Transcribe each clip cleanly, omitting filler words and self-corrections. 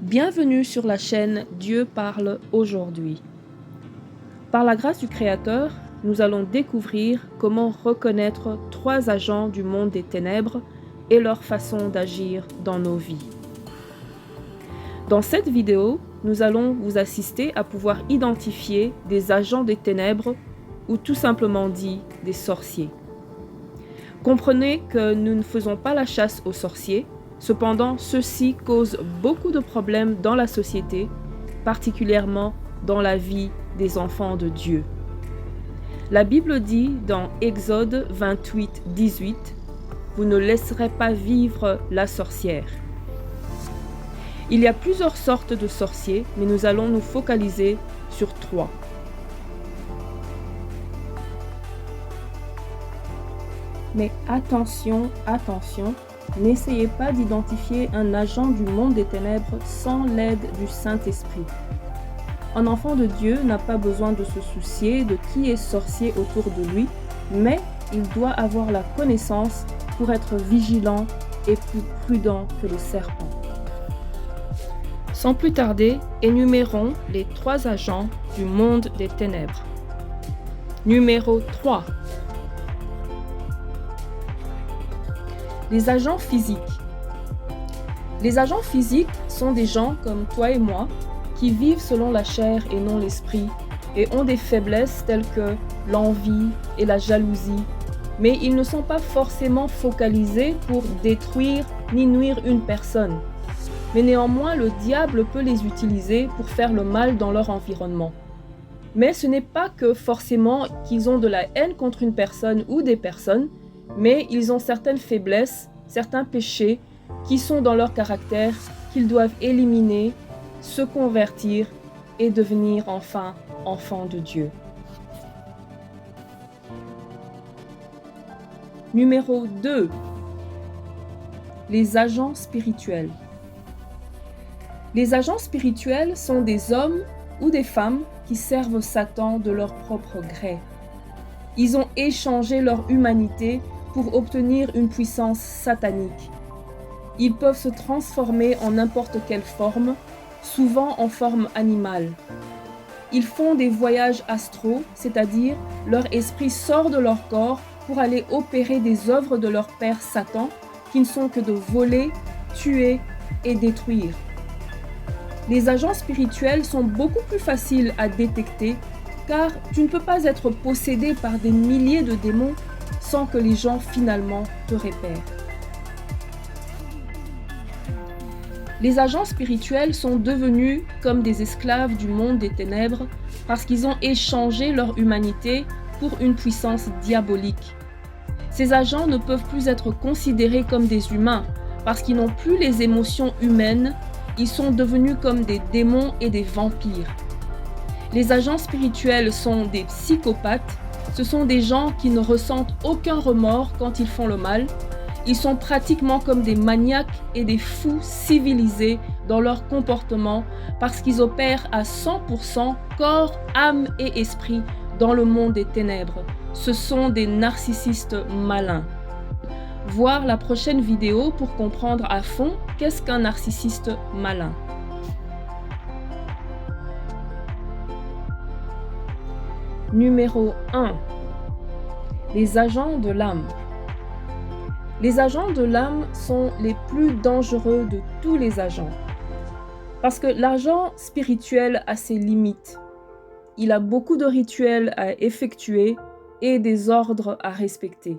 Bienvenue sur la chaîne Dieu parle aujourd'hui. Par la grâce du Créateur, nous allons découvrir comment reconnaître 3 agents du monde des ténèbres et leur façon d'agir dans nos vies. Dans cette vidéo, nous allons vous assister à pouvoir identifier des agents des ténèbres ou tout simplement dit des sorciers. Comprenez que nous ne faisons pas la chasse aux sorciers, cependant ceux-ci causent beaucoup de problèmes dans la société, particulièrement dans la vie des enfants de Dieu. La Bible dit dans Exode 28, 18, « Vous ne laisserez pas vivre la sorcière ». Il y a plusieurs sortes de sorciers, mais nous allons nous focaliser sur 3. Mais attention, n'essayez pas d'identifier un agent du monde des ténèbres sans l'aide du Saint-Esprit. Un enfant de Dieu n'a pas besoin de se soucier de qui est sorcier autour de lui, mais il doit avoir la connaissance pour être vigilant et plus prudent que le serpent. Sans plus tarder, énumérons les 3 agents du monde des ténèbres. Numéro 3. Les agents physiques. Les agents physiques sont des gens comme toi et moi qui vivent selon la chair et non l'esprit et ont des faiblesses telles que l'envie et la jalousie, mais ils ne sont pas forcément focalisés pour détruire ni nuire une personne. Mais néanmoins, le diable peut les utiliser pour faire le mal dans leur environnement. Mais ce n'est pas que forcément qu'ils ont de la haine contre une personne ou des personnes, mais ils ont certaines faiblesses, certains péchés qui sont dans leur caractère, qu'ils doivent éliminer, se convertir et devenir enfin enfants de Dieu. Numéro 2. Les agents spirituels. Les agents spirituels sont des hommes ou des femmes qui servent Satan de leur propre gré. Ils ont échangé leur humanité pour obtenir une puissance satanique. Ils peuvent se transformer en n'importe quelle forme, souvent en forme animale. Ils font des voyages astraux, c'est-à-dire leur esprit sort de leur corps pour aller opérer des œuvres de leur père Satan, qui ne sont que de voler, tuer et détruire. Les agents spirituels sont beaucoup plus faciles à détecter, car tu ne peux pas être possédé par des milliers de démons sans que les gens finalement te repèrent. Les agents spirituels sont devenus comme des esclaves du monde des ténèbres parce qu'ils ont échangé leur humanité pour une puissance diabolique. Ces agents ne peuvent plus être considérés comme des humains parce qu'ils n'ont plus les émotions humaines, ils sont devenus comme des démons et des vampires. Les agents spirituels sont des psychopathes. Ce sont des gens qui ne ressentent aucun remords quand ils font le mal. Ils sont pratiquement comme des maniaques et des fous civilisés dans leur comportement parce qu'ils opèrent à 100% corps, âme et esprit dans le monde des ténèbres. Ce sont des narcissistes malins. Voir la prochaine vidéo pour comprendre à fond qu'est-ce qu'un narcissiste malin. Numéro 1. Les agents de l'âme. Les agents de l'âme sont les plus dangereux de tous les agents. Parce que l'agent spirituel a ses limites. Il a beaucoup de rituels à effectuer et des ordres à respecter.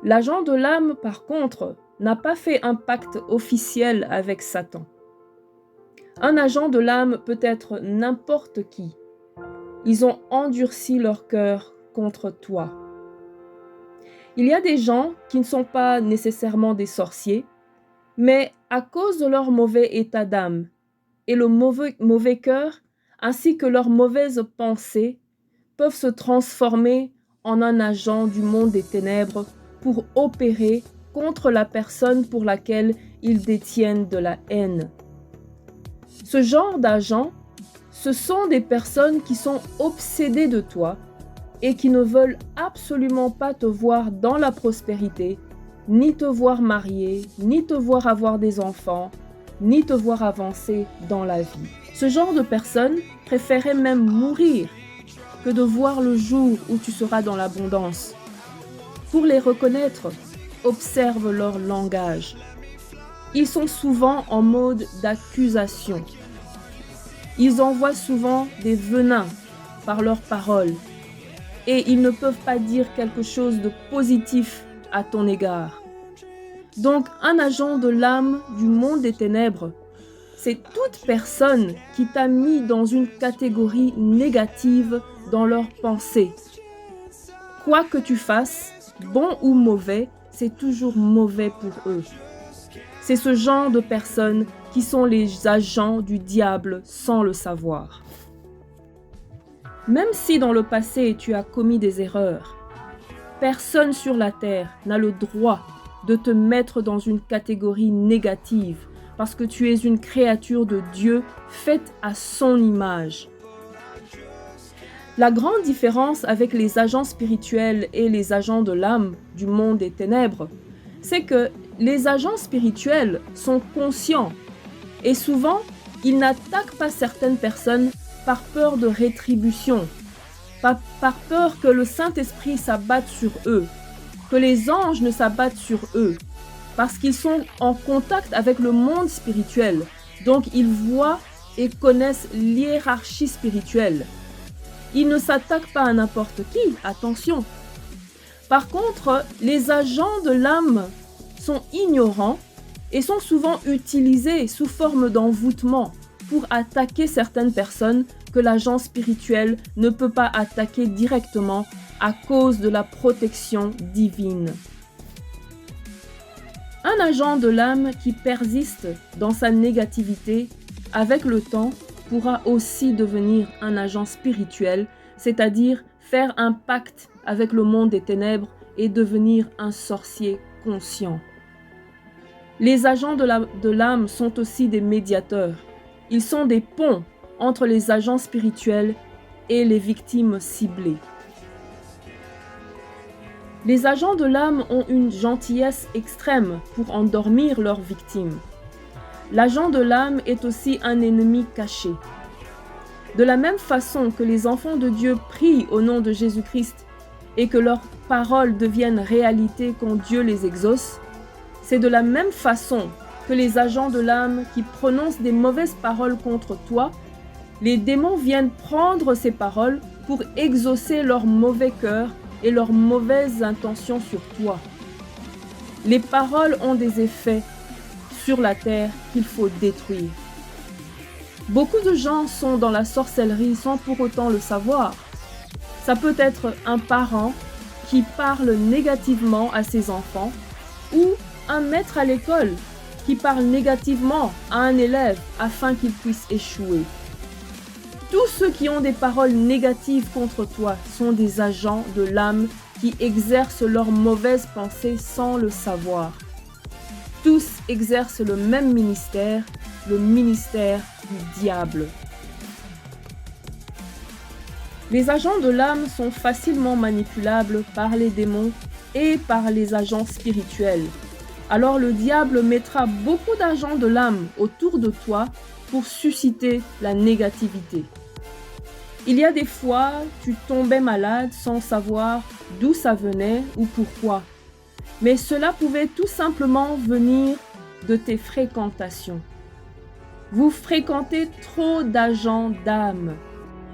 L'agent de l'âme, par contre, n'a pas fait un pacte officiel avec Satan. Un agent de l'âme peut être n'importe qui. Ils ont endurci leur cœur contre toi. Il y a des gens qui ne sont pas nécessairement des sorciers, mais à cause de leur mauvais état d'âme et le mauvais cœur, ainsi que leurs mauvaises pensées, peuvent se transformer en un agent du monde des ténèbres pour opérer contre la personne pour laquelle ils détiennent de la haine. Ce genre d'agents, ce sont des personnes qui sont obsédées de toi et qui ne veulent absolument pas te voir dans la prospérité, ni te voir marié, ni te voir avoir des enfants, ni te voir avancer dans la vie. Ce genre de personnes préféraient même mourir que de voir le jour où tu seras dans l'abondance. Pour les reconnaître, observe leur langage. Ils sont souvent en mode d'accusation. Ils envoient souvent des venins par leurs paroles et ils ne peuvent pas dire quelque chose de positif à ton égard. Donc, un agent de l'âme du monde des ténèbres, c'est toute personne qui t'a mis dans une catégorie négative dans leurs pensées. Quoi que tu fasses, bon ou mauvais, c'est toujours mauvais pour eux. C'est ce genre de personnes qui sont les agents du diable sans le savoir. Même si dans le passé tu as commis des erreurs, personne sur la terre n'a le droit de te mettre dans une catégorie négative parce que tu es une créature de Dieu faite à son image. La grande différence avec les agents spirituels et les agents de l'âme du monde des ténèbres, c'est que les agents spirituels sont conscients et souvent, ils n'attaquent pas certaines personnes par peur de rétribution, par peur que le Saint-Esprit s'abatte sur eux, que les anges ne s'abattent sur eux, parce qu'ils sont en contact avec le monde spirituel, donc ils voient et connaissent l'hiérarchie spirituelle. Ils ne s'attaquent pas à n'importe qui, attention. Par contre, les agents de l'âme sont ignorants et sont souvent utilisés sous forme d'envoûtement pour attaquer certaines personnes que l'agent spirituel ne peut pas attaquer directement à cause de la protection divine. Un agent de l'âme qui persiste dans sa négativité, avec le temps, pourra aussi devenir un agent spirituel, c'est-à-dire faire un pacte avec le monde des ténèbres et devenir un sorcier conscient. Les agents de l'âme sont aussi des médiateurs. Ils sont des ponts entre les agents spirituels et les victimes ciblées. Les agents de l'âme ont une gentillesse extrême pour endormir leurs victimes. L'agent de l'âme est aussi un ennemi caché. De la même façon que les enfants de Dieu prient au nom de Jésus-Christ et que leurs paroles deviennent réalité quand Dieu les exauce, c'est de la même façon que les agents de l'âme qui prononcent des mauvaises paroles contre toi, les démons viennent prendre ces paroles pour exaucer leur mauvais cœur et leurs mauvaises intentions sur toi. Les paroles ont des effets sur la terre qu'il faut détruire. Beaucoup de gens sont dans la sorcellerie sans pour autant le savoir. Ça peut être un parent qui parle négativement à ses enfants ou un maître à l'école qui parle négativement à un élève afin qu'il puisse échouer. Tous ceux qui ont des paroles négatives contre toi sont des agents de l'âme qui exercent leurs mauvaises pensées sans le savoir. Tous exercent le même ministère, le ministère du diable. Les agents de l'âme sont facilement manipulables par les démons et par les agents spirituels. Alors le diable mettra beaucoup d'agents de l'âme autour de toi pour susciter la négativité. Il y a des fois, tu tombais malade sans savoir d'où ça venait ou pourquoi. Mais cela pouvait tout simplement venir de tes fréquentations. Vous fréquentez trop d'agents d'âme.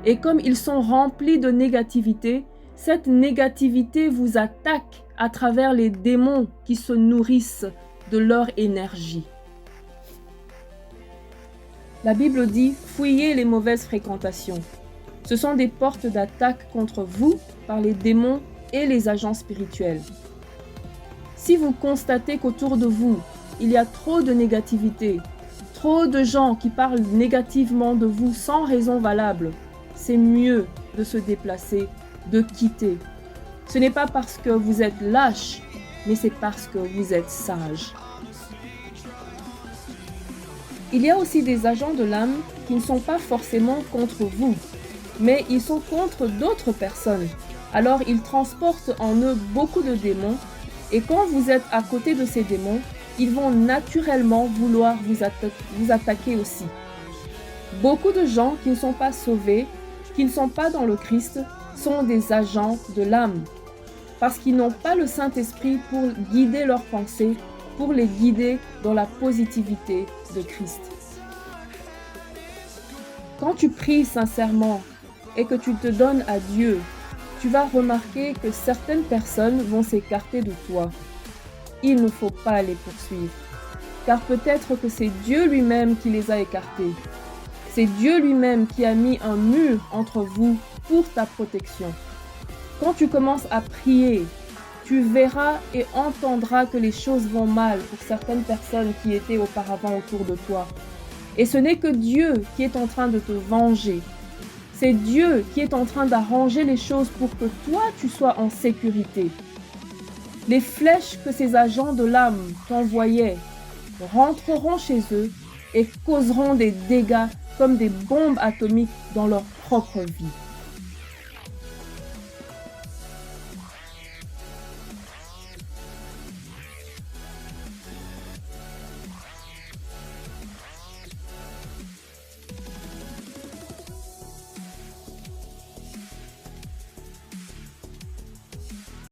Et comme ils sont remplis de négativité, cette négativité vous attaque à travers les démons qui se nourrissent de leur énergie. La Bible dit « Fuyez les mauvaises fréquentations ». Ce sont des portes d'attaque contre vous par les démons et les agents spirituels. Si vous constatez qu'autour de vous, il y a trop de négativité, trop de gens qui parlent négativement de vous sans raison valable, c'est mieux de se déplacer, de quitter. Ce n'est pas parce que vous êtes lâche, mais c'est parce que vous êtes sage. Il y a aussi des agents de l'âme qui ne sont pas forcément contre vous, mais ils sont contre d'autres personnes. Alors ils transportent en eux beaucoup de démons, et quand vous êtes à côté de ces démons, ils vont naturellement vouloir vous attaquer aussi. Beaucoup de gens qui ne sont pas sauvés, qui ne sont pas dans le Christ, sont des agents de l'âme, parce qu'ils n'ont pas le Saint-Esprit pour guider leurs pensées, pour les guider dans la positivité de Christ. Quand tu pries sincèrement et que tu te donnes à Dieu, tu vas remarquer que certaines personnes vont s'écarter de toi. Il ne faut pas les poursuivre, car peut-être que c'est Dieu lui-même qui les a écartés. C'est Dieu lui-même qui a mis un mur entre vous pour ta protection. Quand tu commences à prier, tu verras et entendras que les choses vont mal pour certaines personnes qui étaient auparavant autour de toi. Et ce n'est que Dieu qui est en train de te venger. C'est Dieu qui est en train d'arranger les choses pour que toi, tu sois en sécurité. Les flèches que ces agents de l'âme t'envoyaient rentreront chez eux et causeront des dégâts comme des bombes atomiques dans leur propre vie.